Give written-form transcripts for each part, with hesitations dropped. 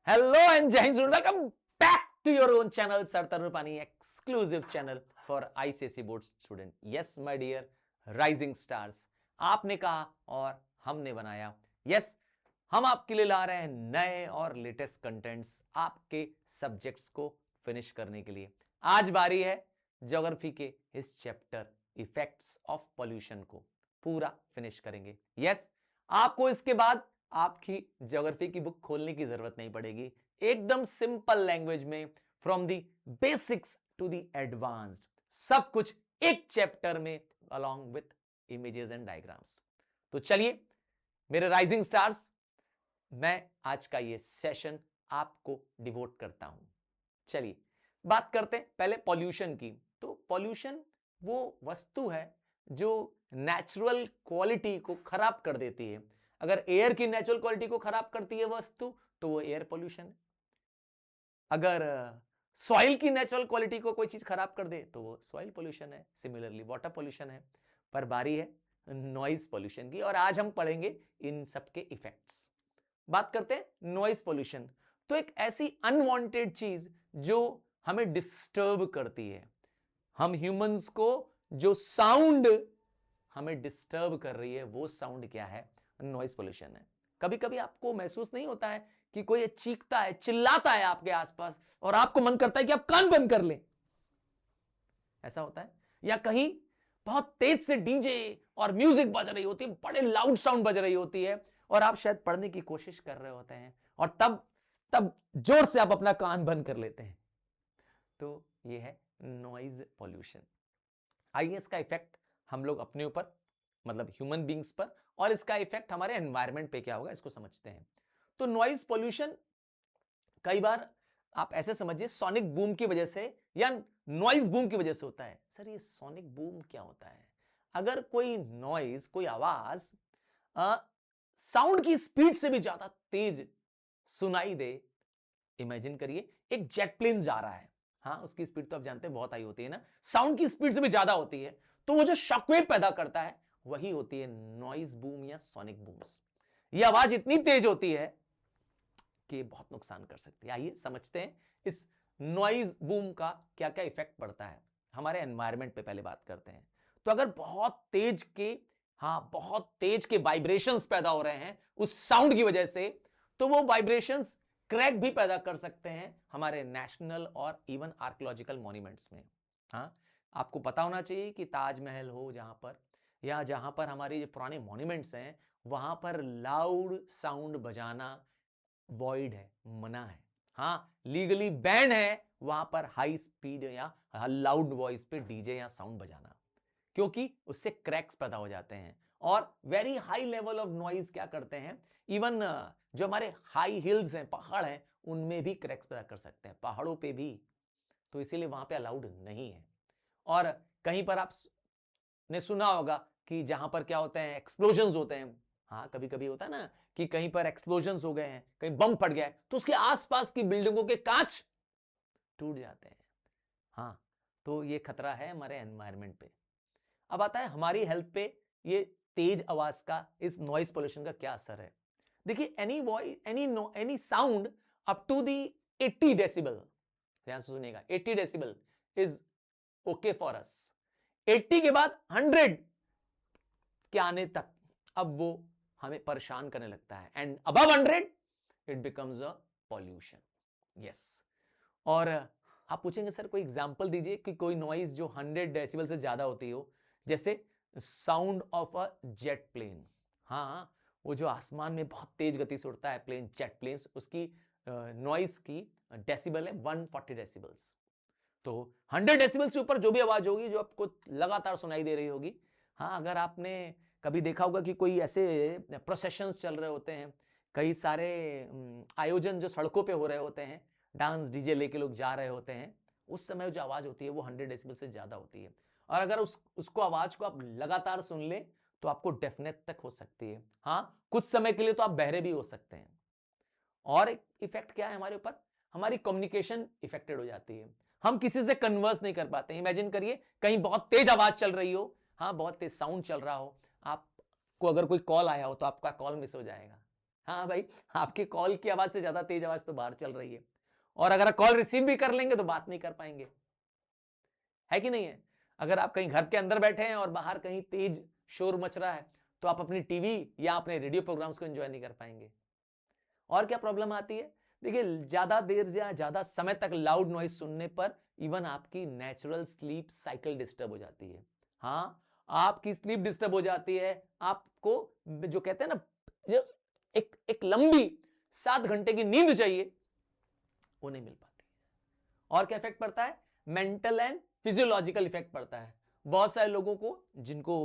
Hello and Jai Hind. Welcome back to your own channel, Sir Tarun Pani, exclusive channel for ICSE board student. Yes, my dear rising stars. आपने कहा और हमने बनाया. Yes, हम आपके लिए ला रहे हैं नए और लेटेस्ट कंटेंट्स आपके सब्जेक्ट्स को फिनिश करने के लिए. आज बारी है ज्योग्राफी के इस चैप्टर इफेक्ट्स ऑफ पॉल्यूशन को पूरा फिनिश करेंगे. यस, आपको इसके बाद आपकी ज्योग्राफी की बुक खोलने की जरूरत नहीं पड़ेगी. एकदम सिंपल लैंग्वेज में from the basics to the advanced सब कुछ एक चैप्टर में along with images and diagrams. तो चलिए मेरे राइजिंग स्टार्स, मैं आज का ये सेशन आपको डिवोट करता हूं. चलिए बात करते हैं पहले पॉल्यूशन की. तो पॉल्यूशन वो वस्तु है जो नेचुरल क्वालिटी को खराब कर देती है. अगर एयर की नेचुरल क्वालिटी को खराब करती है वस्तु तो वो एयर पॉल्यूशन है. अगर सॉइल की नेचुरल क्वालिटी को कोई चीज खराब कर दे तो वो सॉइल पॉल्यूशन है. सिमिलरली वाटर पॉल्यूशन है. पर बारी है नॉइज पॉल्यूशन की और आज हम पढ़ेंगे इन सबके इफेक्ट्स. बात करते हैं नॉइज पॉल्यूशन. तो एक ऐसी अनवांटेड चीज जो हमें डिस्टर्ब करती है. हम ह्यूमंस को जो साउंड हमें डिस्टर्ब कर रही है वो साउंड क्या है? नॉइज पॉल्यूशन है. कभी कभी आपको महसूस नहीं होता है कि कोई चीखता है, चिल्लाता है आपके आसपास और आपको मन करता है कि आप कान बंद कर लें? ऐसा होता है. या कहीं बहुत तेज से डीजे और म्यूजिक बज रही होती है, बड़े लाउड साउंड बज रही होती है और आप शायद पढ़ने की कोशिश कर रहे होते हैं और तब तब जोर से आप अपना कान बंद कर लेते हैं. तो यह है नॉइज पॉल्यूशन. आइए इसका इफेक्ट हम लोग अपने ऊपर, मतलब ह्यूमन बींग्स पर, और इसका इफेक्ट हमारे एनवायरनमेंट पे क्या होगा इसको समझते हैं. तो नॉइज पॉल्यूशन कई बार आप ऐसे समझिए सोनिक बूम की वजह से या नॉइज बूम की वजह से होता है. सर ये सोनिक बूम क्या होता है? अगर कोई नॉइज, कोई आवाज साउंड की स्पीड से भी ज्यादा तेज सुनाई दे. इमेजिन करिए एक जेट प्लेन जा रहा है. हाँ, उसकी स्पीड तो आप जानते हैं बहुत हाई होती है ना, साउंड की स्पीड से भी ज्यादा होती है. तो वो जो शॉकवेव पैदा करता है वही होती है नॉइज बूम या सोनिक बूम्स. ये आवाज इतनी तेज होती है कि बहुत नुकसान कर सकती है. आइए समझते हैं इस नॉइज बूम का क्या क्या इफेक्ट पड़ता है हमारे एनवायरनमेंट पे. पहले बात करते हैं. तो अगर बहुत तेज के वाइब्रेशंस पैदा हो रहे हैं उस साउंड की वजह से, तो वो वाइब्रेशंस क्रैक भी पैदा कर सकते हैं हमारे नेशनल और इवन आर्कियोलॉजिकल मॉन्यूमेंट्स में. हाँ, आपको पता होना चाहिए कि ताजमहल हो जहां पर, या जहां पर हमारे जो पुराने मॉन्यूमेंट्स हैं, वहां पर लाउड साउंड बजाना वॉइड है, मना है. हाँ, लीगली बैन है वहां पर हाई स्पीड या लाउड वॉइस पे डीजे या साउंड बजाना, क्योंकि उससे क्रैक्स पैदा हो जाते हैं. और very high level of noise क्या करते हैं, इवन जो हमारे हाई हिल्स हैं, पहाड़ हैं, उनमें भी क्रैक्स पैदा कर सकते हैं, पहाड़ों पे भी. तो इसीलिए वहां पे अलाउड नहीं है. और कहीं पर आपने सुना होगा कि जहां पर क्या होते हैं, एक्सप्लोजन्स होते हैं. हाँ, कभी कभी होता है ना कि कहीं पर एक्सप्लोजन्स हो गए हैं, कहीं बम फट गया है, तो उसके आसपास की बिल्डिंगों के कांच टूट जाते हैं. हाँ, तो ये खतरा है हमारे एनवायरनमेंट पे. अब आता है हमारी हेल्थ पे ये तेज आवाज का, इस नॉइज पोल्यूशन का क्या असर है. देखिए, any voice, any sound up to the 80 decibel, ध्यान से सुनिएगा, 80 decibel is okay for us. 80 के बाद 100 के आने तक अब वो हमें परेशान करने लगता है. And above 100 it becomes a pollution. Yes. और आप पूछेंगे सर कोई एग्जांपल दीजिए कि कोई नॉइज जो 100 डेसिबल से ज्यादा होती हो, जैसे sound of a jet plane. हाँ, वो जो आसमान में बहुत तेज गति से उड़ता है प्लेन, जेट प्लेन्स, उसकी नॉइज की डेसिबल है 140 डेसिबल्स. तो 100 डेसिबल से ऊपर जो भी आवाज होगी जो आपको लगातार सुनाई दे रही होगी. हाँ, अगर आपने कभी देखा होगा कि कोई ऐसे प्रोसेशंस चल रहे होते हैं, कई सारे आयोजन जो सड़कों पे हो रहे होते हैं, डांस डीजे लेके लोग जा रहे होते हैं, उस समय जो आवाज होती है वो 100 डेसिबल से ज्यादा होती है. और अगर उसको आवाज को आप लगातार सुन ले तो आपको डेफनेस तक हो सकती है. हाँ, कुछ समय के लिए तो आप बहरे भी हो सकते हैं. और एक इफेक्ट क्या है हमारे ऊपर, हमारी कम्युनिकेशन इफेक्टेड हो जाती है. हम किसी से कन्वर्स नहीं कर पाते. इमेजिन करिए कहीं बहुत तेज आवाज चल रही हो, हाँ, बहुत तेज साउंड चल रहा हो, आपको अगर कोई कॉल आया हो तो आपका कॉल मिस हो जाएगा. हाँ भाई, आपके कॉल की आवाज से ज्यादा तेज आवाज तो बाहर चल रही है, और अगर आप कॉल रिसीव भी कर लेंगे तो बात नहीं कर पाएंगे, है कि नहीं है? अगर आप कहीं घर के अंदर बैठे हैं और बाहर कहीं तेज शोर मच रहा है, तो आप अपनी टीवी या अपने रेडियो प्रोग्राम्स को एंजॉय नहीं कर पाएंगे। और क्या प्रॉब्लम आती है? देखिए, ज्यादा देर या ज्यादा समय तक लाउड नॉइज सुनने पर इवन आपकी नेचुरल स्लीप साइकिल डिस्टर्ब हो जाती है। हाँ, आपकी स्लीप डिस्टर्ब हो जाती है। आपको जो कहते हैं ना, जो एक एक लंबी 7 घंटे की नींद चाहिए, वो नहीं मिल पाती। और क्या इफेक्ट पड़ता है? मेंटल एंड फिजियोलॉजिकल इफेक्ट पड़ता है। बहुत सारे लोगों को जिनको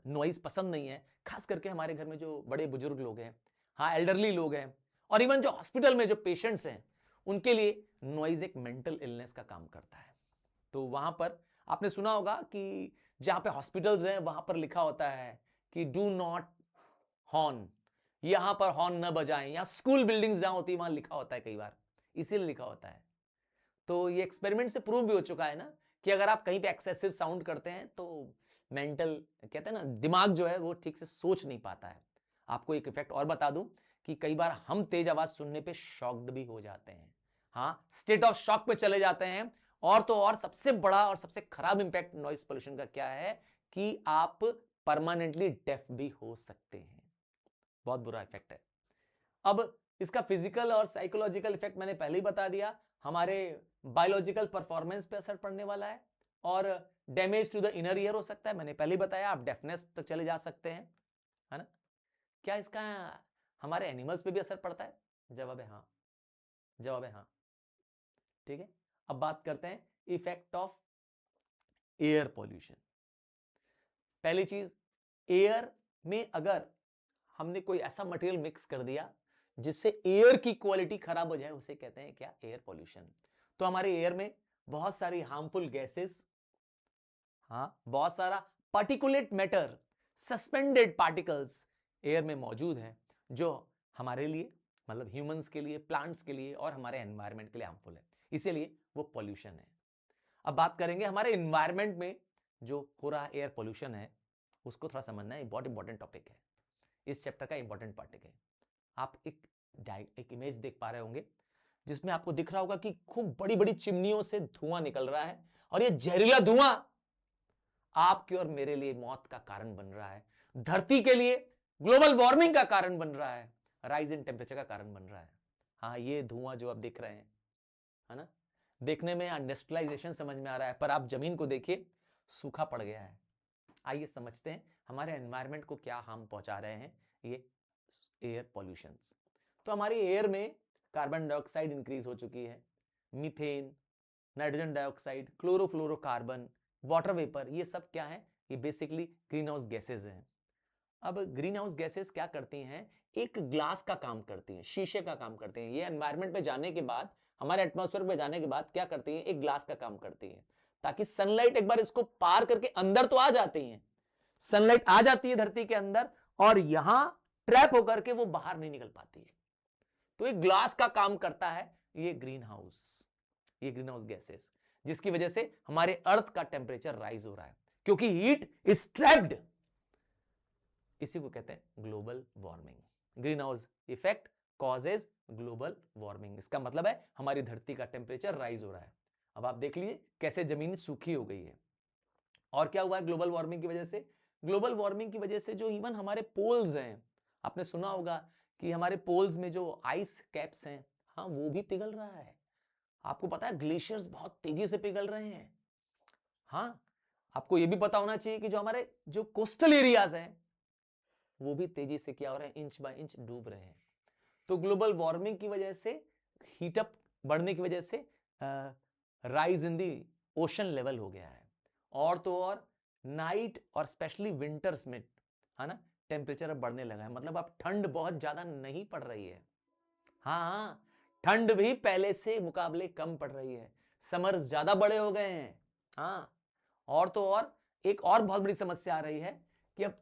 नॉइज पसंद नहीं है, खास करके हमारे घर में जो बड़े बुजुर्ग लोग हैं, हाँ, एल्डरली लोग हैं, और इवन जो हॉस्पिटल में जो पेशेंट्स हैं, उनके लिए नॉइज एक मेंटल इलनेस का काम करता है। तो वहां पर आपने सुना होगा कि जहां पे हॉस्पिटल्स हैं वहां पर लिखा होता है कि डू नॉट हॉर्न, यहां पर हॉर्न न बजाएं, या स्कूल बिल्डिंग्स जहां होती है वहां लिखा होता है, कई बार इसीलिए लिखा होता है। तो ये एक्सपेरिमेंट से प्रूव भी हो चुका है ना, कि अगर आप कहीं पे एक्सेसिव साउंड करते हैं तो मेंटल, कहते हैं ना, दिमाग जो है वो ठीक से सोच नहीं पाता है। आपको एक इफेक्ट और बता दूं कि कई बार हम तेज आवाज सुनने पे शॉक्ड भी हो जाते हैं। हाँ, स्टेट ऑफ शॉक पे चले जाते हैं। और तो और सबसे बड़ा और सबसे खराब इंपैक्ट नॉइस पोल्यूशन का क्या है कि आप परमानेंटली डेफ भी हो सकते हैं। बहुत बुरा इफेक्ट है। अब इसका फिजिकल और साइकोलॉजिकल इफेक्ट मैंने पहले ही बता दिया। हमारे बायोलॉजिकल परफॉर्मेंस पे असर पड़ने वाला है, और damage to the inner ear हो सकता है, मैंने पहले ही बताया। आप डेफनेस तक चले जा सकते हैं, है ना? क्या इसका हमारे एनिमल्स पे भी असर पड़ता है? जवाब है हाँ, जवाब है हाँ। ठीक है, अब बात करते हैं इफेक्ट ऑफ एयर पॉल्यूशन। पहली चीज, एयर में अगर हमने कोई ऐसा मटेरियल मिक्स कर दिया जिससे एयर की क्वालिटी खराब हो जाए, उसे कहते हैं क्या? Air pollution. तो हमारे एयर में बहुत सारी हार्मफुल गैसेस, हाँ, बहुत सारा particulate matter, suspended particles air में मौजूद हैं, जो हमारे लिए, मतलब ह्यूमंस के लिए, प्लांट्स के लिए और हमारे एनवायरनमेंट के लिए हार्मफुल है, इसीलिए वो पॉल्यूशन है। अब बात करेंगे हमारे एनवायरनमेंट में जो हो रहा एयर पॉल्यूशन है, उसको थोड़ा समझना है, बहुत इंपॉर्टेंट टॉपिक है, इस चैप्टर का इंपॉर्टेंट टॉपिक है। आप एक इमेज देख पा रहे होंगे जिसमें आपको दिख रहा होगा कि खूब बड़ी बड़ी चिमनियों से धुआं निकल रहा है, और ये जहरीला धुआं आपके और मेरे लिए मौत का कारण बन रहा है, धरती के लिए ग्लोबल वार्मिंग का कारण बन रहा है, राइज इन टेम्परेचर का कारण बन रहा है। हाँ, ये धुआं जो आप देख रहे हैं, है ना, देखने में इंडस्ट्रियलाइजेशन समझ में आ रहा है, पर आप जमीन को देखिए, सूखा पड़ गया है। आइए समझते हैं हमारे एनवायरनमेंट को क्या हार्म पहुंचा रहे हैं ये एयर पॉल्यूशन। तो हमारी एयर में कार्बन डाइऑक्साइड इंक्रीज हो चुकी है, methane, nitrogen dioxide, chlorofluorocarbon, water vapour, ये सब क्या है? ये बेसिकली ग्रीन हाउस गैसेज हैं। अब ग्रीन हाउस गैसेज क्या करती हैं? एक ग्लास का काम करती हैं, शीशे का काम करती हैं। ये एनवायरनमेंट पे जाने के बाद, हमारे एटमॉस्फेयर पे जाने के बाद क्या करती हैं? एक ग्लास का काम करती हैं, ताकि सनलाइट एक बार इसको पार करके अंदर तो आ जाती है, सनलाइट आ जाती है धरती के अंदर, और यहां ट्रैप होकर के वो बाहर नहीं निकल पाती है। तो एक ग्लास का काम करता है ये ग्रीन हाउस, ये ग्रीन हाउस गैसेस, जिसकी वजह से हमारे अर्थ का टेम्परेचर राइज हो रहा है, क्योंकि हीट इज ट्रैप्ड। इसी को कहते हैं global warming. Green house effect causes global warming, इसका मतलब है हमारी धरती का टेम्परेचर राइज हो रहा है। अब आप देख लीजिए कैसे जमीन सूखी हो गई है। और क्या हुआ है ग्लोबल वार्मिंग की वजह से? ग्लोबल वार्मिंग की वजह से जो इवन हमारे पोल्स हैं, आपने सुना होगा कि हमारे पोल्स में जो आइस कैप्स हैं, हाँ, वो भी पिघल रहा है। आपको पता है ग्लेशियर्स बहुत तेजी से पिघल रहे हैं। हाँ, आपको यह भी पता होना चाहिए कि जो हमारे जो कोस्टल एरियाज हैं, वो भी तेजी से क्या हो रहे हैं? इंच बाय इंच डूब रहे हैं। तो ग्लोबल वार्मिंग की वजह से, हीटअप बढ़ने की वजह से rise in the ocean level हो गया है। और तो और नाइट और स्पेशली विंटर्स में, है ना, टेम्परेचर अब बढ़ने लगा है। मतलब अब ठंड बहुत ज्यादा नहीं पड़ रही है। हाँ, ठंड भी पहले से मुकाबले कम पड़ रही है, समर्स ज्यादा बड़े हो गए हैं। हाँ, और तो और एक और बहुत बड़ी समस्या आ रही है कि अब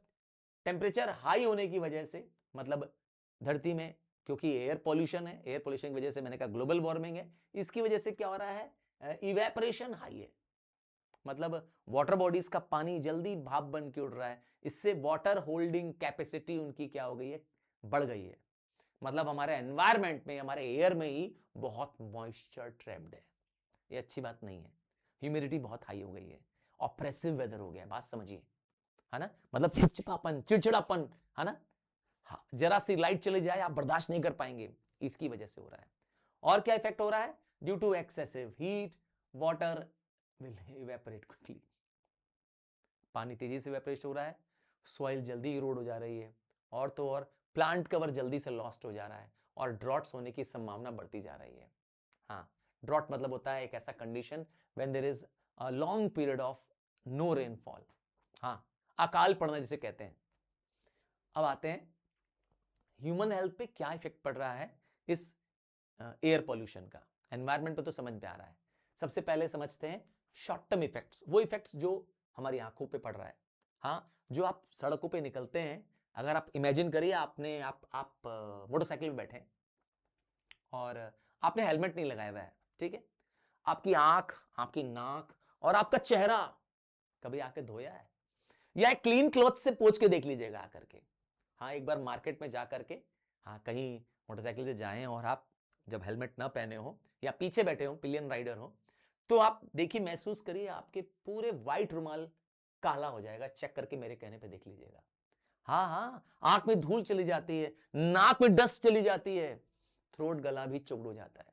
टेम्परेचर हाई होने की वजह से, मतलब धरती में, क्योंकि एयर पॉल्यूशन है, एयर पॉल्यूशन की वजह से मैंने कहा ग्लोबल वार्मिंग है, इसकी वजह से क्या हो रहा है? इवेपोरेशन हाई है, मतलब वाटर बॉडीज का पानी जल्दी भाप बन के उड़ रहा है, इससे वाटर होल्डिंग कैपेसिटी उनकी क्या हो गई है? बढ़ गई है। मतलब हमारे एनवायरमेंट में, हमारे एयर में ही बहुत मॉइस्चर ट्रैप्ड है। ये अच्छी बात नहीं है। ह्यूमिडिटी बहुत हाई हो गई है, ऑप्रेसिव वेदर हो गया है, बात समझिए, है ना। मतलब चिपचिपापन, चिड़चिड़ापन, है ना। हाँ, जरा सी लाइट चली जाए आप बर्दाश्त नहीं कर पाएंगे, इसकी वजह से हो रहा है। और क्या इफेक्ट हो रहा है? Due to excessive heat water will evaporate quickly. पानी तेजी से इवेपोरेट हो रहा है, सॉइल जल्दी इरोड हो जा रही है, और तो और प्लांट कवर जल्दी से लॉस्ट हो जा रहा है, और ड्रॉट्स होने की संभावना बढ़ती जा रही है। हाँ, ड्रॉट मतलब होता है एक ऐसा condition when there is a long period of no rainfall. हाँ, अकाल पड़ना जिसे कहते हैं। अब आते हैं ह्यूमन हेल्थ पे क्या इफेक्ट पड़ रहा है इस एयर पॉल्यूशन का। एनवायरमेंट पे तो समझ में आ रहा है। सबसे पहले समझते हैं शॉर्ट टर्म इफेक्ट्स, वो इफेक्ट्स जो हमारी आंखों पे पड़ रहा है। हाँ, जो आप सड़कों पे निकलते हैं, अगर आप इमेजिन करिए आप मोटरसाइकिल पे बैठे हैं और आपने हेलमेट नहीं लगाया हुआ है, ठीक है। आपकी आंख, आपकी नाक और आपका चेहरा कभी आके धोया है? या एक क्लीन क्लॉथ से पोंछ के देख लीजिएगा आकर के। हाँ, एक बार मार्केट में जा करके, हाँ, कहीं मोटरसाइकिल से जाएं और आप जब हेलमेट ना पहने हो या पीछे बैठे हो, पिलियन राइडर हो, तो आप देखिए, महसूस करिए आपके पूरे व्हाइट रुमाल काला हो जाएगा। चेक करके मेरे कहने पे देख लीजिएगा। हाँ हाँ, आंख में धूल चली जाती है, नाक में डस्ट चली जाती है, थ्रोट गला भी चुप्ड हो जाता है।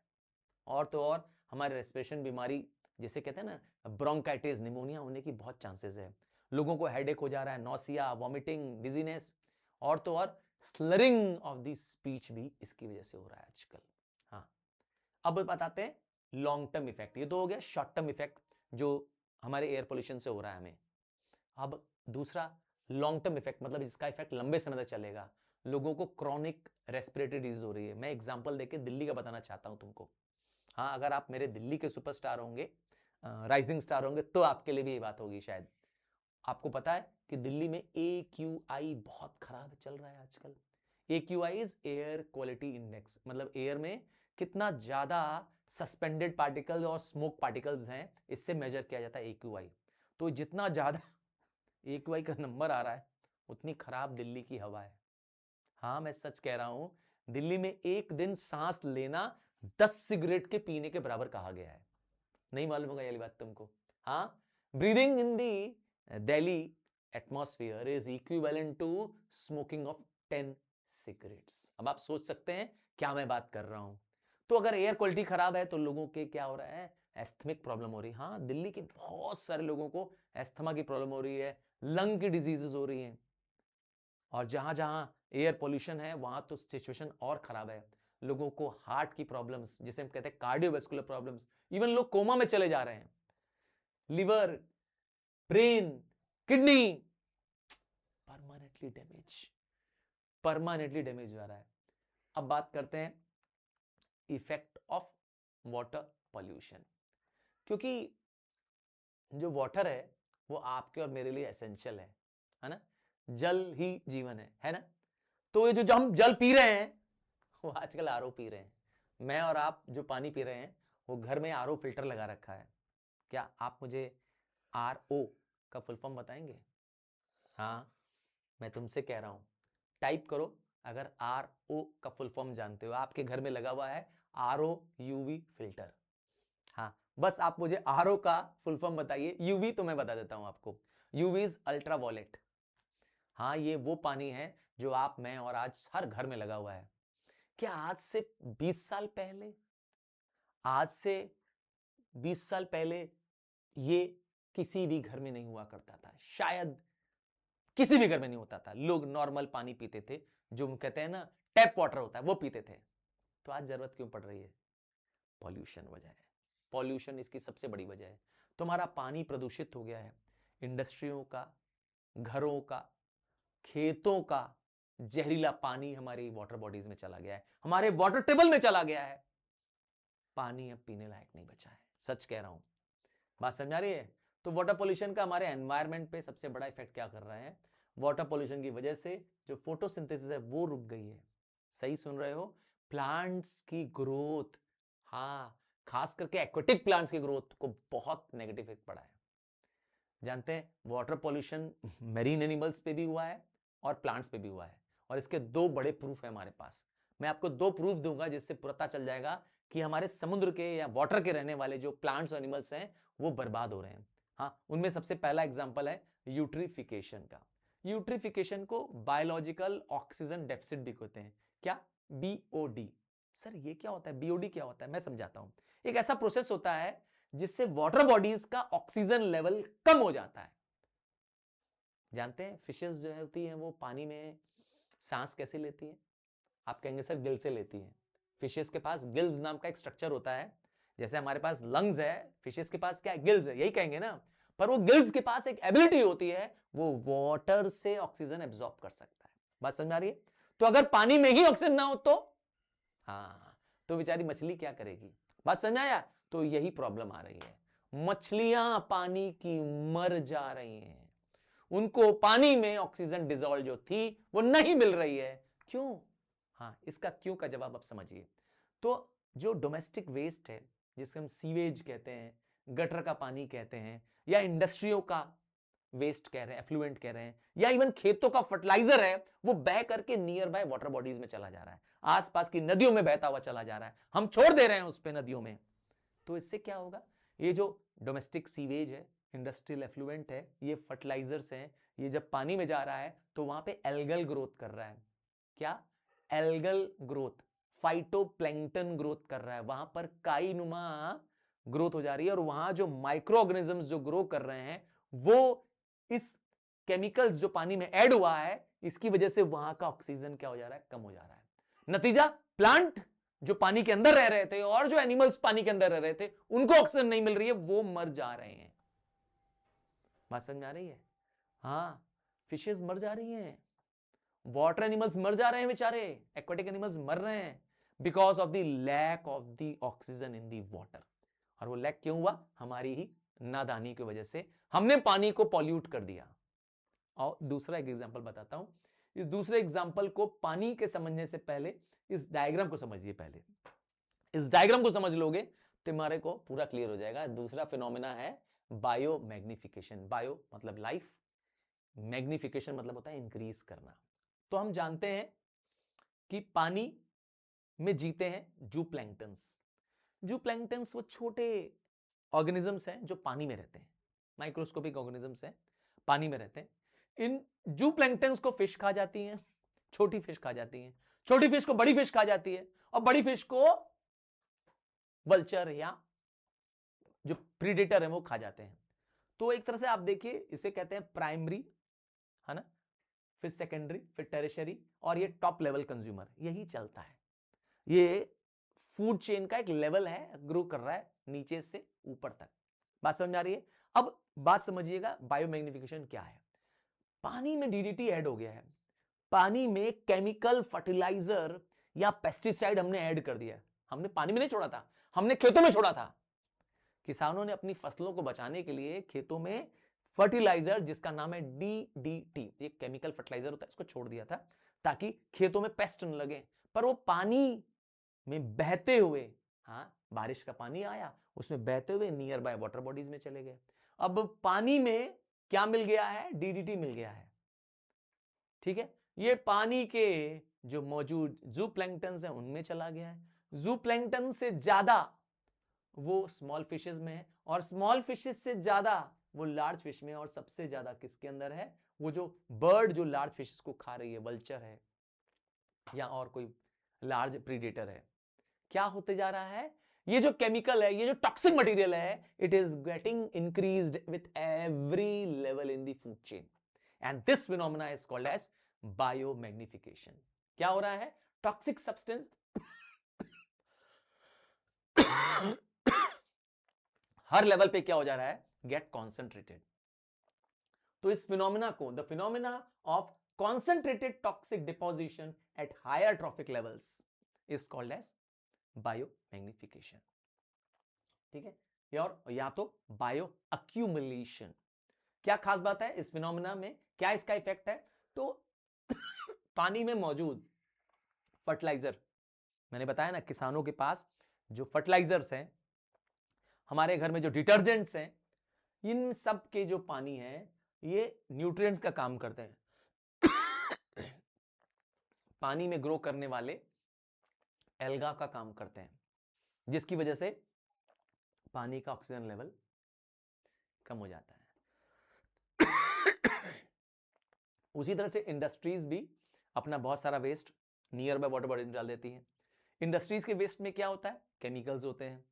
और तो और हमारे रेस्पिरेशन बीमारी जिसे कहते हैं ना, ब्रोंकाइटिस, निमोनिया होने की बहुत चांसेस है। लोगों को हेडेक हो जा रहा है, नौसिया, वॉमिटिंग, डिजीनेस, और तो और स्लरिंग ऑफ द स्पीच भी इसकी वजह से हो रहा है आजकल। हाँ, अब बताते हैं लॉन्ग टर्म इफेक्ट। ये तो हो गया शॉर्ट टर्म इफेक्ट जो हमारे एयर पोल्यूशन से हो रहा है हमें। अब दूसरा लॉन्ग टर्म इफेक्ट, मतलब इसका इफेक्ट लंबे समय तक चलेगा। लोगों को क्रॉनिक रेस्पिरेटरी डिजीज हो रही है। मैं एग्जांपल देके दिल्ली का बताना चाहता हूं तुमको। हाँ, अगर आप मेरे दिल्ली के सुपरस्टार होंगे, राइजिंग स्टार होंगे, तो आपके लिए भी ये बात होगी शायद। आपको पता है कि दिल्ली में AQI बहुत खराब चल रहा है आजकल। AQI is air quality index, मतलब एयर में कितना ज्यादा सस्पेंडेड पार्टिकल और स्मोक पार्टिकल्स हैं, इससे मेजर किया जाता है AQI। तो जितना ज्यादा AQI का नंबर आ रहा है, उतनी खराब दिल्ली की हवा है। हाँ, मैं सच कह रहा हूं, दिल्ली में एक दिन सांस लेना 10 सिगरेट के पीने के बराबर कहा गया है। नहीं मालूम होगा ये बात तुमको। हाँ, breathing in the Delhi atmosphere is equivalent to smoking of 10 cigarettes. अब आप सोच सकते हैं क्या मैं बात कर रहा हूं। तो अगर एयर क्वालिटी खराब है तो लोगों के क्या हो रहा है? एस्थमिक प्रॉब्लम हो रही है। हाँ, दिल्ली के बहुत सारे लोगों को एस्थमा की प्रॉब्लम हो रही है, लंग की डिजीजेस हो रही हैं। और जहां जहां एयर पोल्यूशन है वहां तो सिचुएशन और खराब है। लोगों को हार्ट की प्रॉब्लम्स, जिसे हम कहते हैं कार्डियोवैस्कुलर प्रॉब्लम्स, इवन लोग कोमा में चले जा रहे हैं। Liver, brain, kidney permanently damage, permanently damage हो रहा है। अब बात करते हैं इफेक्ट ऑफ वाटर पॉल्यूशन। क्योंकि जो वाटर है वो आपके और मेरे लिए एसेंशियल है ना। जल ही जीवन है ना। तो ये जो हम जल पी रहे हैं वो आजकल आरओ पी रहे हैं। मैं और आप जो पानी पी रहे हैं वो घर में आरओ फिल्टर लगा रखा है। क्या आप मुझे आरओ का फुल फॉर्म बताएंगे? हाँ, मैं तुमसे कह रहा हूं, टाइप करो अगर आरओ का फुल फॉर्म जानते हो। आपके घर में लगा हुआ है आरओ यूवी फिल्टर। हाँ, बस आप मुझे आरओ का फुल फॉर्म बताइए। यूवी तो मैं बता देता हूं आपको, यूवी इज अल्ट्रा वॉलेट। हाँ, ये वो पानी है जो आप, मैं और आज हर घर में लगा हुआ है। क्या आज से 20 साल पहले, आज से 20 साल पहले ये किसी भी घर में नहीं हुआ करता था? शायद किसी भी घर में नहीं होता था। लोग नॉर्मल पानी पीते थे, जो हम कहते हैं ना टैप वाटर होता है, वो पीते थे। तो आज जरूरत क्यों पड़ रही है? पॉल्यूशन वजह है। पॉल्यूशन इसकी सबसे बड़ी वजह है। तुम्हारा पानी प्रदूषित हो गया है। इंडस्ट्रियों का, घरों का, खेतों का जहरीला पानी हमारी वाटर बॉडीज में चला गया है, हमारे वाटर टेबल में चला गया है। पानी अब पीने लायक नहीं बचा है। सच कह रहा हूं, बात समझा रही है? तो वाटर पोल्यूशन का हमारे एनवायरनमेंट पे सबसे बड़ा इफेक्ट क्या कर रहा है? वाटर पोल्यूशन की वजह से जो फोटोसिंथेसिस है वो रुक गई है। सही सुन रहे हो, प्लांट्स की ग्रोथ, हाँ, खास करके एक्वेटिक प्लांट्स की ग्रोथ को बहुत नेगेटिव इफेक्ट पड़ा है। जानते हैं वाटर पोल्यूशन मेरीन एनिमल्स पे भी हुआ है और प्लांट्स पे भी हुआ है, और इसके दो बड़े प्रूफ है हमारे पास। मैं आपको 2 प्रूफ दूंगा जिससे पता चल जाएगा कि हमारे समुद्र के या वाटर के रहने वाले जो प्लांट्स और एनिमल्स हैं वो बर्बाद हो रहे हैं। हाँ, उनमें सबसे पहला एग्जांपल है यूट्रिफिकेशन का। यूट्रिफिकेशन को बायोलॉजिकल ऑक्सीजन डेफिसिट भी कहते हैं। क्या? बीओडी। सर ये क्या होता है? बीओडी क्या होता है? मैं समझाता हूं। एक ऐसा प्रोसेस होता है जिससे वाटर बॉडीज का ऑक्सीजन लेवल कम हो जाता है। जानते हैं फिशेस जो होती हैं वो पानी में सांस कैसे लेती हैं? आप कहेंगे सर गिल से लेती हैं। फिशेस के पास गिल्स नाम का एक स्ट्रक्चर होता है। जैसे हमारे पास लंग्स है, फिशेस के पास क्या है? गिल्स है, यही कहेंगे ना। पर वो गिल्स के पास एक एबिलिटी होती है, वो वाटर से ऑक्सीजन एब्जॉर्ब कर सकता है। बात समझ आ रही है? तो अगर पानी में ही ऑक्सीजन ना हो तो तो बेचारी मछली क्या करेगी? बात समझ आया? तो यही प्रॉब्लम आ रही है। मछलियां पानी की मर जा रही हैं। उनको पानी में ऑक्सीजन डिजोल्व जो थी वो नहीं मिल रही है। क्यों? इसका क्यों का जवाब आप समझिए। तो जो डोमेस्टिक वेस्ट है, जिसको हम सीवेज कहते हैं, गटर का पानी कहते हैं, या इंडस्ट्रियों का वेस्ट कह रहे हैं, एफ्लुएंट कह रहे हैं, या इवन खेतों का फर्टिलाइजर है, वो बह करके नियर बाय वाटर बॉडीज में चला जा रहा है, आसपास की नदियों में बहता हुआ चला जा रहा है, हम छोड़ दे रहे हैं उस पे नदियों में। तो इससे क्या होगा? ये जो डोमेस्टिक सीवेज है, इंडस्ट्रियल एफ्लुएंट है, ये फर्टिलाइजर्स हैं, ये जब पानी में जा रहा है तो वहां पे एल्गल ग्रोथ कर रहा है। क्या? एल्गल ग्रोथ, फाइटोप्लैंक्टन ग्रोथ कर रहा है। वहां पर काई नुमा ग्रोथ हो जा रही है, और वहां जो माइक्रो ऑर्गेनिजम्स जो ग्रो कर रहे हैं वो इस केमिकल्स जो पानी में ऐड हुआ है, इसकी वजह से वहां का ऑक्सीजन क्या हो जा रहा है? कम हो जा रहा है। नतीजा, प्लांट जो पानी के अंदर रह रहे थे और जो एनिमल्स पानी के अंदर रह रहे थे, उनको ऑक्सीजन नहीं मिल रही है, वो मर जा रहे हैं। बात समझ आ रही है? फिशेस मर जा रही हैं, वाटर एनिमल्स मर जा रहे हैं बेचारे, एक्वाटिक एनिमल्स मर रहे हैं because of the lack of the oxygen in the water. और वो लैक क्यों हुआ? हमारी ही नादानी की वजह से हमने पानी को पॉल्यूट कर दिया। और दूसरा एक एग्जांपल बताता हूं। इस दूसरे एग्जांपल को पानी के समझने से पहले इस डायग्राम को समझिए। पहले इस डायग्राम को समझ लोगे तो तुम्हारे को पूरा क्लियर हो जाएगा। दूसरा फिनोमेना है बायो मैग्निफिकेशन। बायो मतलब लाइफ, मैग्निफिकेशन मतलब होता है इंक्रीज करना। तो हम जानते हैं कि पानी में जीते हैं जूप्लैंक्टन्स। जूप्लैंक्टन्स वो छोटे ऑर्गेनिजम्स हैं जो पानी में रहते हैं, माइक्रोस्कोपिक ऑर्गेनिजम्स हैं, पानी में रहते हैं। इन जूप्लैंक्टन्स को फिश खा जाती हैं, छोटी फिश खा जाती हैं, छोटी फिश को बड़ी फिश खा जाती है, और बड़ी फिश को वल्चर या जो प्रीडेटर है वो खा जाते हैं। तो एक तरह से आप देखिए, इसे कहते हैं प्राइमरी, है ना, फिर सेकेंडरी, फिर टेरिशरी, और ये टॉप लेवल कंज्यूमर। यही चलता है। ये फूड चेन का एक लेवल है, ग्रो कर रहा है नीचे से ऊपर तक। बात समझ आ रही है? अब बात समझिएगा, बायोमैग्निफिकेशन क्या है। पानी में डीडीटी ऐड हो गया है, पानी में केमिकल फर्टिलाइजर या पेस्टिसाइड हमने ऐड कर दिया। हमने पानी में नहीं छोड़ा था, हमने खेतों में छोड़ा था। किसानों ने अपनी फसलों को बचाने के लिए खेतों में फर्टिलाइजर, जिसका नाम है डीडीटी, ये केमिकल फर्टिलाइजर होता है, इसको छोड़ दिया था ताकि खेतों में पेस्ट न लगे। पर वो पानी में बहते हुए, बारिश का पानी आया, उसमें बहते हुए नियर बाय वाटर बॉडीज में चले गए। अब पानी में क्या मिल गया है? डीडीटी मिल गया है। ठीक है, ये पानी के जो मौजूद जूप्लैंक्टन्स हैं उनमें चला गया है। जूप्लैंक्टन से ज्यादा वो स्मॉल फिशेस में है, और स्मॉल फिशेस से ज्यादा वो लार्ज फिश में, और सबसे ज्यादा किसके अंदर है? वो जो बर्ड जो लार्ज फिशेस को खा रही है, वल्चर है या और कोई लार्ज प्रीडेटर है। क्या होते जा रहा है? ये जो केमिकल है, ये जो टॉक्सिक मटेरियल है, it is getting increased with every level in the food chain, and this phenomena is called as biomagnification. क्या हो रहा है? टॉक्सिक सब्सटेंस हर लेवल पे क्या हो जा रहा है? Get concentrated. तो इस फिनोमेना को, the phenomena of concentrated toxic deposition at higher trophic levels, is called as biomagnification. ठीक है, या तो बायो अक्यूमुलेशन। क्या खास बात है इस फिनोमेना में? क्या इसका इफेक्ट है? तो पानी में मौजूद फर्टिलाइजर, मैंने बताया ना, किसानों के पास जो फर्टिलाइजर्स हैं, हमारे घर में जो डिटर्जेंट्स हैं, इन सब के जो पानी है, ये न्यूट्रिएंट्स का काम करते हैं। पानी में ग्रो करने वाले एल्गा का काम करते हैं, जिसकी वजह से पानी का ऑक्सीजन लेवल कम हो जाता है। उसी तरह से इंडस्ट्रीज भी अपना बहुत सारा waste nearby water bodies में डाल देती हैं। इंडस्ट्रीज के वेस्ट में क्या होता है? केमिकल्स होते हैं।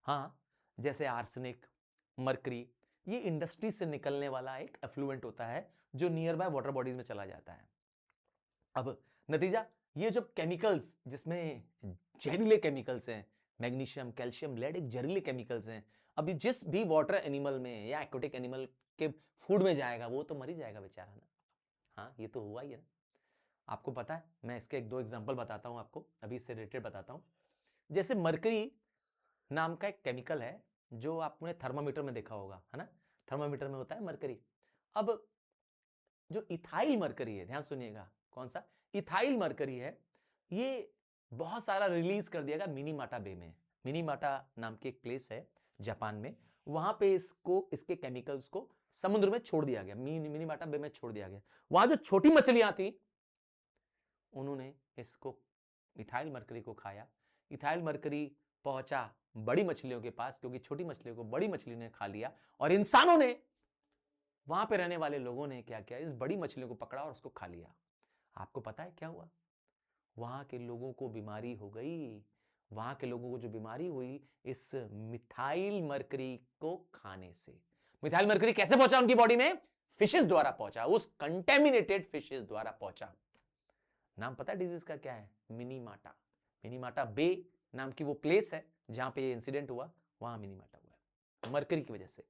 हाँ, जैसे आर्सेनिक, मरकरी, ये इंडस्ट्री से निकलने वाला एक एफ्लुएंट होता है जो नियर बाय वाटर बॉडीज में चला जाता है। अब नतीजा, ये जो केमिकल्स जिसमें जहरीले केमिकल्स हैं, मैग्नीशियम, कैल्शियम, लेड, एक जहरीले केमिकल्स हैं। अभी जिस भी वाटर एनिमल में या एक्वेटिक एनिमल के फूड में जाएगा वो तो मर ही जाएगा बेचारा ना। हाँ, ये तो हुआ ही है ना। आपको पता है, मैं इसके एक दो एग्जांपल बताता हूं आपको, अभी इससे रिलेटेड बताता हूं। जैसे मरकरी नाम का एक केमिकल है जो आपने थर्मामीटर में देखा होगा, है ना। थर्मामीटर में होता है मरकरी। अब जो इथाइल मरकरी है, ध्यान सुनिएगा, कौन सा? इथाइल मरकरी है, ये बहुत सारा रिलीज कर दिया गया मिनीमाटा बे में। मिनीमाटा नाम की एक प्लेस है जापान में, वहां पे इसको, इसके केमिकल्स को समुद्र में छोड़ दिया गया, मिनीमाटा बे में छोड़ दिया गया। वहां जो छोटी मछलियां थी उन्होंने इसको, इथाइल मरकरी को खाया। इथाइल मरकरी पहुंचा बड़ी मछलियों के पास, क्योंकि छोटी मछलियों को बड़ी मछली ने खा लिया, और इंसानों ने, वहां पे रहने वाले लोगों ने क्या किया, इस बड़ी मछलियों को पकड़ा और उसको खा लिया। आपको पता है क्या हुआ? वहां के लोगों को बीमारी हो गई। वहां के लोगों को जो बीमारी हुई इस मिथाइल मरकरी को खाने से। मिथाइल मरकरी कैसे पहुंचा उनकी बॉडी में? फिशेस द्वारा पहुंचा, उस कंटेमिनेटेड फिशेस द्वारा पहुंचा। नाम पता है डिजीज का क्या है? मिनीमाटा। मिनीमाटा बे नाम की वो प्लेस है जहां पे ये इंसिडेंट हुआ, वहां मिनीमाटा हुआ है मरकरी की वजह से।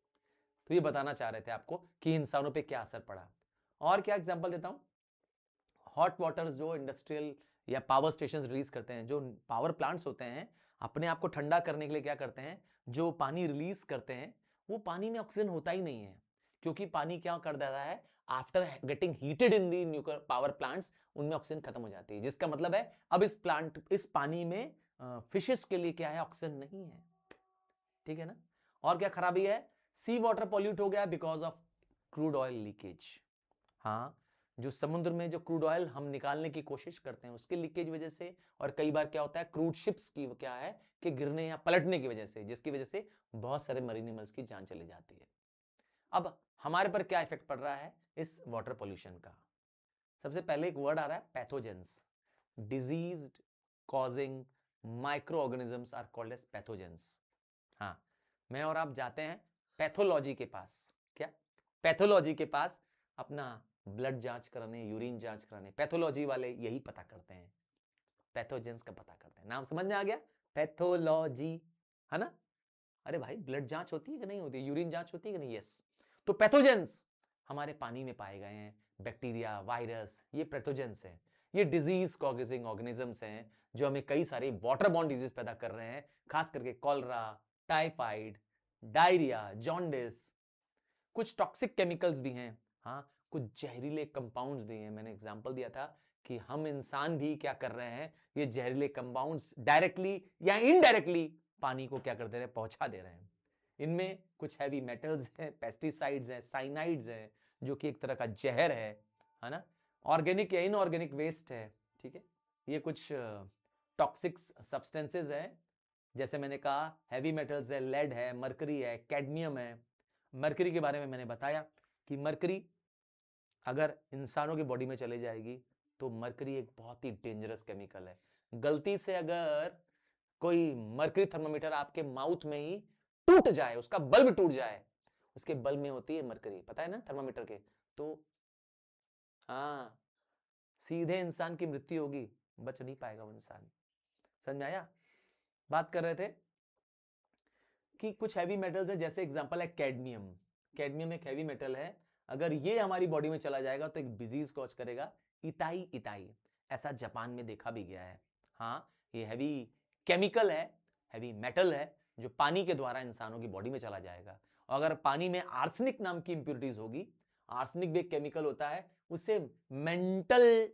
तो ये बताना चाह रहे थे आपको कि इंसानों पे क्या असर पड़ा। और क्या एग्जांपल देता हूं, हॉट वाटर्स जो इंडस्ट्रियल या पावर स्टेशन रिलीज करते हैं, जो पावर प्लांट्स होते हैं, अपने आप को ठंडा करने के लिए क्या करते हैं, जो पानी रिलीज करते हैं, वो पानी में ऑक्सीजन होता ही नहीं है, क्योंकि पानी क्या कर देता है, after getting heated in the nuclear power plants, उनमें ऑक्सीजन खत्म हो जाती है, जिसका मतलब है अब इस पानी में फिशेस के लिए क्या है, ऑक्सीजन नहीं है। ठीक है ना। और क्या खराबी है? सी वाटर पॉल्यूट हो गया because of crude oil leakage. हाँ, जो समुद्र में जो क्रूड ऑयल हम निकालने की कोशिश करते हैं उसके लीकेज वजह से, और कई बार क्या होता है क्रूड शिप्स की क्या है कि गिरने या पलटने की वजह से, जिसकी वजह से बहुत सारे मरीन एनिमल्स की जान चली जाती है। अब हमारे पर क्या इफेक्ट पड़ रहा है इस वाटर पोल्यूशन का? सबसे पहले एक वर्ड आ रहा है pathogens. Disease causing microorganisms are called as pathogens. हाँ, मैं और आप जाते हैं पैथोलॉजी के पास। क्या? पैथोलॉजी के पास अपना ब्लड जांच कराने, यूरिन जांच कराने, पैथोलॉजी वाले यही पता करते हैं, पैथोजेंस का पता करते हैं। नाम समझ में आ गया, पैथोलॉजी, है ना। अरे भाई, ब्लड जांच होती है कि नहीं होती, यूरिन जांच होती है कि नहीं? यस। तो पैथोजेंस हमारे पानी में पाए गए हैं, बैक्टीरिया, वायरस, ये पैथोजेंस हैं। ये डिजीज कॉजिंग ऑर्गेनिजम्स हैं जो हमें कई सारे वाटर बॉर्न डिजीज पैदा कर रहे हैं, खास करके कॉलरा, टाइफाइड, डायरिया, जॉन्डिस। कुछ टॉक्सिक केमिकल्स भी हैं, हाँ, कुछ जहरीले कंपाउंड्स भी हैं। मैंने एग्जांपल दिया था कि हम इंसान भी क्या कर रहे हैं, ये जहरीले कंपाउंड्स डायरेक्टली या इनडायरेक्टली पानी को क्या कर दे रहे हैं, पहुंचा दे रहे हैं। इनमें कुछ हैवी मेटल्स हैं, पेस्टिसाइड्स हैं, साइनाइड्स हैं, जो कि एक तरह का जहर है ना। ऑर्गेनिक या इनऑर्गेनिक वेस्ट है। ठीक है, ये कुछ टॉक्सिक सब्सटेंसेस हैं, जैसे मैंने कहा हैवी मेटल्स है, लेड है, मरकरी है, कैडमियम है। मरकरी के बारे में मैंने बताया कि मरकरी अगर इंसानों की बॉडी में चले जाएगी तो मरकरी एक बहुत ही डेंजरस केमिकल है। गलती से अगर कोई मरकरी थर्मामीटर आपके माउथ में ही टूट जाए, उसका बल्ब टूट जाए, उसके बल्ब में होती है मरकरी, पता है ना थर्मामीटर के, तो हाँ, सीधे इंसान की मृत्यु होगी, बच नहीं पाएगा वो इंसान। समझ में आया? बात कर रहे थे कि कुछ हैवी मेटल्स है, जैसे एग्जांपल है कैडमियम। कैडमियम एक हैवी मेटल है, अगर ये हमारी बॉडी में चला जाएगा तो एक डिजीज कॉज करेगा, इताई इताई। ऐसा जापान में देखा भी गया है। हाँ, ये हैवी केमिकल है, हैवी मेटल है, जो पानी के द्वारा इंसानों की बॉडी में चला जाएगा। और अगर पानी में आर्सेनिक नाम की इंप्योरिटीज होगी, आर्सेनिक भी एक केमिकल होता है, उससे मेंटल,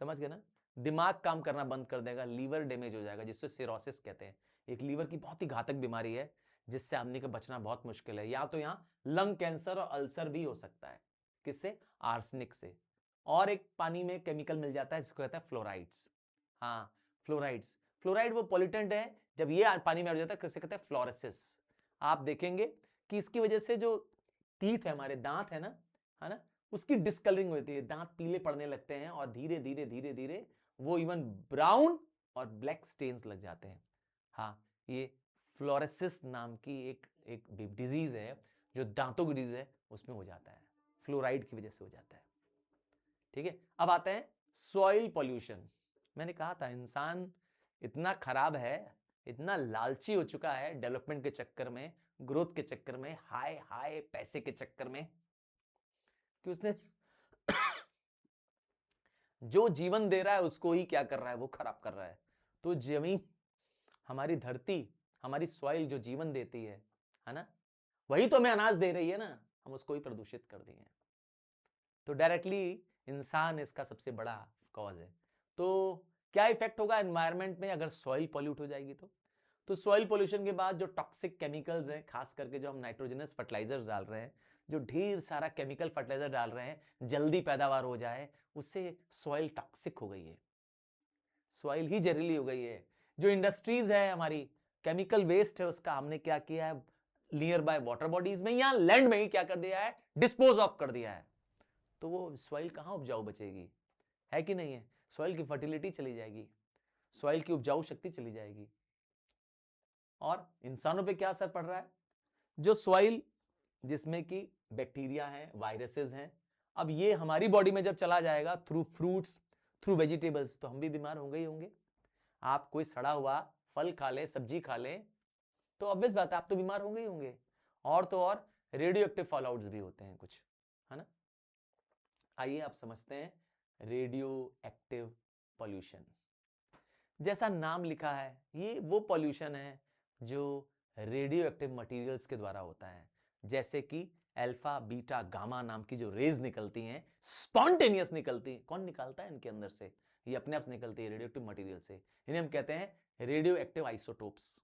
समझ गए ना, दिमाग काम करना बंद कर देगा, लीवर डैमेज हो जाएगा, जिससे सिरोसिस कहते हैं। एक लीवर की बहुत ही घातक बीमारी है, जिससे आदमी का बचना बहुत मुश्किल है। या तो यहां लंग कैंसर और अल्सर भी हो सकता है। किससे? आर्सेनिक से। और एक पानी में केमिकल मिल जाता है जिसको कहता है फ्लोराइड्स। हाँ, फ्लोराइड्स। फ्लोराइड वो पॉल्यूटेंट है, जब ये पानी में आ जाता है किसे कहते हैं फ्लोरोसिस। आप देखेंगे कि इसकी वजह से जो टीथ है, हमारे दांत है ना, उसकी डिस्कलरिंग होती है, दांत पीले पड़ने लगते हैं और धीरे धीरे धीरे धीरे वो इवन ब्राउन और ब्लैक स्टेन्स लग जाते हैं। हाँ, ये फ्लोरोसिस नाम की एक डिजीज है, जो दांतों की डिजीज है, उसमें हो जाता है, फ्लोराइड की वजह से हो जाता है। ठीक है, अब आते हैं सॉइल पॉल्यूशन। मैंने कहा था इंसान इतना खराब है, इतना लालची हो चुका है डेवलपमेंट के चक्कर में, ग्रोथ के चक्कर में, हाय हाय पैसे के चक्कर में, कि उसने जो जीवन दे रहा है उसको ही क्या कर रहा है, वो खराब कर रहा है। तो जमीन, हमारी धरती, हमारी सॉइल जो जीवन देती है ना, वही तो हमें अनाज दे रही है ना, हम उसको ही प्रदूषित कर दिए। तो डायरेक्टली इंसान इसका सबसे बड़ा कॉज है। तो क्या इफेक्ट होगा एनवायरनमेंट में अगर सॉइल पॉल्यूट हो जाएगी? तो सॉइल पोल्यूशन के बाद जो टॉक्सिक केमिकल्स हैं, खास करके जो हम नाइट्रोजनस फर्टिलाइजर्स डाल रहे हैं, जो ढेर सारा केमिकल फर्टिलाइजर डाल रहे हैं जल्दी पैदावार हो जाए, उससे सॉइल टॉक्सिक हो गई है, सॉइल ही जहरीली हो गई है। जो इंडस्ट्रीज है हमारी, केमिकल वेस्ट है उसका हमने क्या किया है, नियर बाय वाटर बॉडीज में या लैंड में ही क्या कर दिया है, डिस्पोज ऑफ कर दिया है। तो वो सॉइल कहां उपजाऊ बचेगी, है कि नहीं है? सॉइल की फर्टिलिटी चली जाएगी, सॉइल की उपजाऊ शक्ति चली जाएगी। और इंसानों पे क्या असर पड़ रहा है? जो सॉइल जिसमें कि बैक्टीरिया हैं, वायरसेस हैं, अब ये हमारी बॉडी में जब चला जाएगा थ्रू फ्रूट्स, थ्रू वेजिटेबल्स, तो हम भी बीमार होंगे ही होंगे। आप कोई सड़ा हुआ फल खा ले, सब्जी खा ले, तो ऑब्वियस बात है आप तो बीमार होंगे ही होंगे। और तो और रेडियो एक्टिव फॉलआउट्स भी होते हैं कुछ, है ना। आइए आप समझते हैं रेडियो एक्टिव पॉल्यूशन। जैसा नाम लिखा है, ये वो पॉल्यूशन है जो रेडियो एक्टिव मटेरियल्स के द्वारा होता है, जैसे कि अल्फा बीटा गामा नाम की जो रेज निकलती हैं, स्पॉन्टेनियस निकलती हैं। कौन निकालता है इनके अंदर से? ये अपने आप निकलती है रेडियो एक्टिव मटेरियल से। इन्हें हम कहते हैं रेडियो एक्टिव आइसोटोप्स।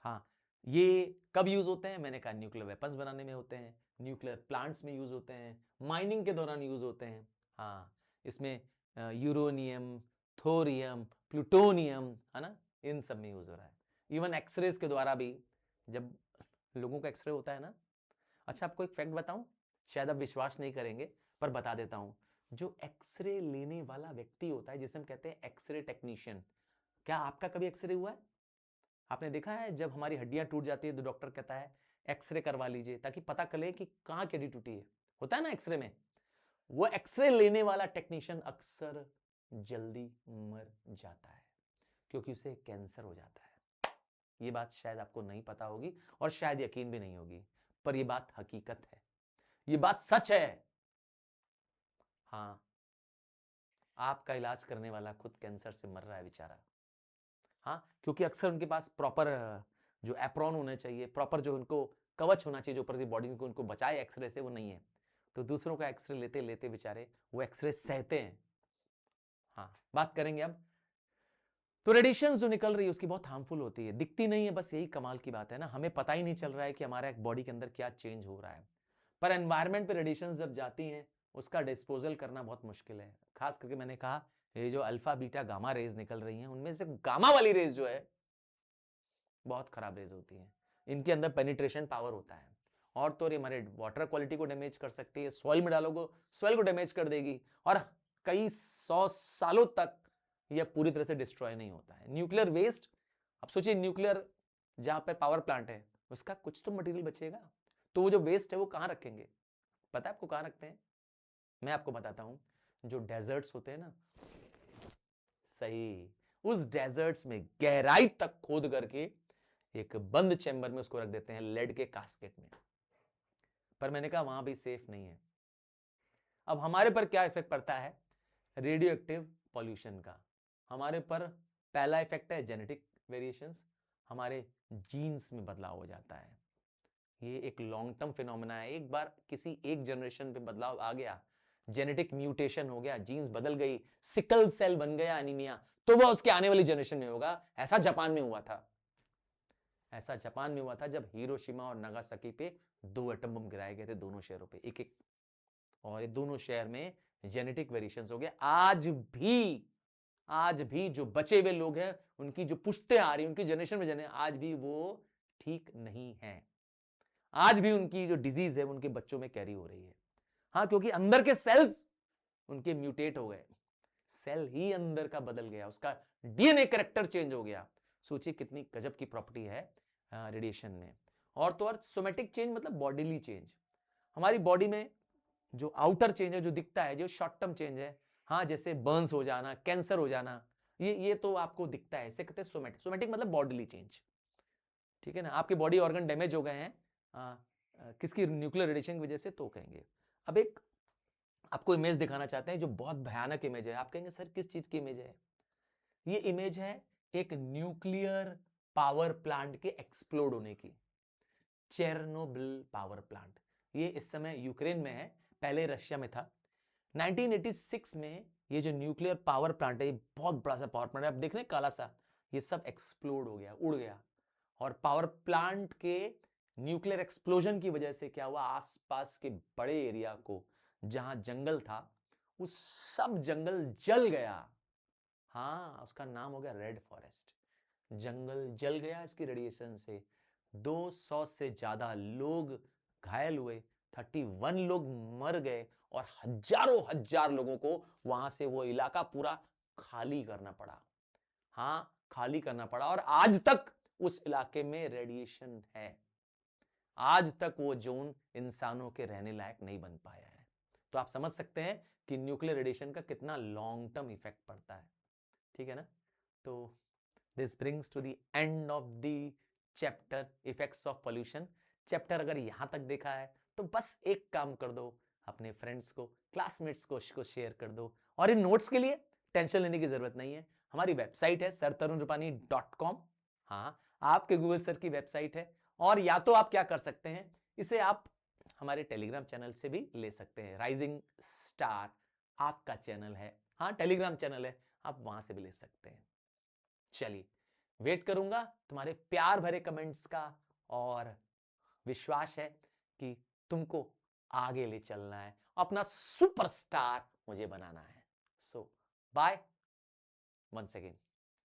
हाँ, ये कब यूज होते हैं? मैंने कहा न्यूक्लियर वेपन्स बनाने में होते हैं, न्यूक्लियर प्लांट्स में यूज होते हैं, माइनिंग के दौरान यूज होते हैं। हाँ, इसमें यूरोनियम, थोरियम, प्लूटोनियम, है ना, इन सब में यूज हो रहा है। इवन एक्सरेज के द्वारा भी, जब लोगों का एक्सरे होता है ना। अच्छा, आपको एक फैक्ट बताऊं, शायद आप विश्वास नहीं करेंगे पर बता देता हूं। जो एक्सरे लेने वाला व्यक्ति होता है, जिसे हम कहते हैं एक्सरे टेक्नीशियन, क्या आपका कभी एक्सरे हुआ है? आपने देखा है जब हमारी हड्डियां टूट जाती है तो डॉक्टर कहता है एक्सरे करवा लीजिए ताकि पता चले कि कहां की हड्डी टूटी है, होता है ना एक्सरे में। वो एक्सरे लेने वाला टेक्नीशियन अक्सर जल्दी मर जाता है क्योंकि उसे कैंसर हो जाता है। ये बात शायद आपको नहीं पता होगी और शायद यकीन भी नहीं होगी, पर यह बात हकीकत है, यह बात सच है। हाँ, आपका इलाज करने वाला खुद कैंसर से मर रहा है बेचारा। हाँ, क्योंकि अक्सर उनके पास प्रॉपर जो एप्रॉन होने चाहिए, प्रॉपर जो उनको कवच होना चाहिए जो ऊपर से बॉडी को उनको बचाए एक्सरे से, वो नहीं है। तो दूसरों का एक्सरे लेते लेते बेचारे वो एक्सरे सहते हैं। हाँ, बात करेंगे अब। तो रेडिएशन जो निकल रही है उसकी बहुत हार्मफुल होती है, दिखती नहीं है, बस यही कमाल की बात है ना, हमें पता ही नहीं चल रहा है कि हमारे बॉडी के अंदर क्या चेंज हो रहा है। पर एनवायरनमेंट पे रेडिएशन जब जाती हैं उसका डिस्पोजल करना बहुत मुश्किल है। खास करके मैंने कहा ये जो अल्फा बीटा गामा रेज निकल रही हैं, उनमें से गामा वाली रेज जो है बहुत खराब रेज होती है। इनके अंदर पेनिट्रेशन पावर होता है और तो ये हमारे वाटर क्वालिटी को डैमेज कर सकती है, सॉइल में डालोगे सॉइल को डैमेज कर देगी और कई 100 सालों तक यह पूरी तरह से डिस्ट्रॉय नहीं होता है। न्यूक्लियर वेस्ट, अब सोचिए न्यूक्लियर जहां पे पावर प्लांट है उसका कुछ तो मटेरियल बचेगा, तो वो जो वेस्ट है वो कहां रखेंगे? पता है आपको कहां रखते हैं? मैं आपको बताता हूं, जो डेजर्ट्स होते हैं ना, सही, उस डेजर्ट्स में गहराई तक खोद करके एक बंद चैम्बर में उसको रख देते हैं, लेड के कास्केट में। पर मैंने कहा वहां भी सेफ नहीं है। अब हमारे पर क्या इफेक्ट पड़ता है रेडियो एक्टिव पॉल्यूशन का? हमारे पर पहला इफेक्ट है जेनेटिक वेरिएशंस, हमारे जीन्स में बदलाव हो जाता है। ये एक लॉन्ग टर्म फिनोमेना है, एक बार किसी एक जनरेशन पे बदलाव आ गया, जेनेटिक म्यूटेशन हो गया, जीन्स बदल गई, सिकल सेल बन गया एनीमिया, तो वह उसके आने वाली जनरेशन में होगा। ऐसा जापान में हुआ था, ऐसा जापान में हुआ था जब हिरोशिमा और नागासाकी पे 2 एटम बम गिराए गए थे, दोनों शहरों पे एक एक, और ये दोनों शहर में जेनेटिक वेरिएशंस हो गए। आज भी आज भी जो बचे हुए लोग हैं, उनकी जो पुश्तें आ रही हैं, उनकी जनरेशन में आज भी वो ठीक नहीं है। आज भी उनकी जो डिजीज है उनके बच्चों में कैरी हो रही है। हाँ, क्योंकि अंदर के सेल्स उनके म्यूटेट हो गए, सेल ही अंदर का बदल गया, उसका डीएनए कैरेक्टर चेंज हो गया। सोचिए कितनी गजब की प्रॉपर्टी है रेडिएशन में। और तो और सोमेटिक चेंज मतलब बॉडीली चेंज, हमारी बॉडी में जो आउटर चेंज है, जो दिखता है, जो शॉर्ट टर्म चेंज है, हाँ, जैसे बर्न्स हो जाना, कैंसर हो जाना, ये तो आपको दिखता है, इसे कहते हैं सोमेटिक। सोमेटिक मतलब बॉडीली चेंज, ठीक है ना। आपके बॉडी ऑर्गन डैमेज हो गए हैं किसकी, न्यूक्लियर रेडिएशन की वजह से, तो कहेंगे। अब एक आपको इमेज दिखाना चाहते हैं जो बहुत भयानक इमेज है। आप कहेंगे सर किस चीज की इमेज है? ये इमेज है एक न्यूक्लियर पावर प्लांट के एक्सप्लोड होने की, चेरनोबिल पावर प्लांट। ये इस समय यूक्रेन में है, पहले रशिया में था। 1986 में ये जो न्यूक्लियर पावर प्लांट है, ये बहुत बड़ा सा पावर प्लांट है, आप देख रहे हैं काला सा, ये सब एक्सप्लोड हो गया, उड़ गया। और पावर प्लांट के न्यूक्लियर एक्सप्लोजन की वजह से क्या हुआ, आसपास के बड़े एरिया को, जहां जंगल था, उस सब जंगल जल गया। हाँ, उसका नाम हो गया रेड फॉरेस्ट। जंगल जल गया इसकी रेडिएशन से। 200 से ज्यादा लोग घायल हुए, 31 लोग मर गए, और हजारों हजार लोगों को वहां से वो इलाका पूरा खाली करना पड़ा। हाँ, खाली करना पड़ा। और आज तक उस इलाके में रेडिएशन है, आज तक वो जोन इंसानों के रहने लायक नहीं बन पाया है। तो आप समझ सकते हैं कि न्यूक्लियर रेडिएशन का कितना लॉन्ग टर्म इफेक्ट पड़ता है, ठीक है ना। तो this brings to the end of the chapter effects of pollution. Chapter अगर यहां तक देखा है तो बस एक काम कर दो, अपने फ्रेंड्स को, क्लासमेट्स को शेयर कर दो। और इन नोट्स के लिए टेंशन लेने की जरूरत नहीं है, हमारी वेबसाइट है sirtarunrupani.com। हाँ, आपके गूगल सर की वेबसाइट है। और या तो आप क्या कर सकते हैं, इसे आप हमारे टेलीग्राम चैनल से भी ले सकते हैं। राइजिंग स्टार आपका चैनल है, हाँ, टेलीग्राम चैनल है, आप वहां से भी ले सकते हैं। चलिए, वेट करूंगा तुम्हारे प्यार भरे कमेंट्स का, और विश्वास है कि तुमको आगे ले चलना है, अपना सुपरस्टार मुझे बनाना है। सो बाय वंस अगेन।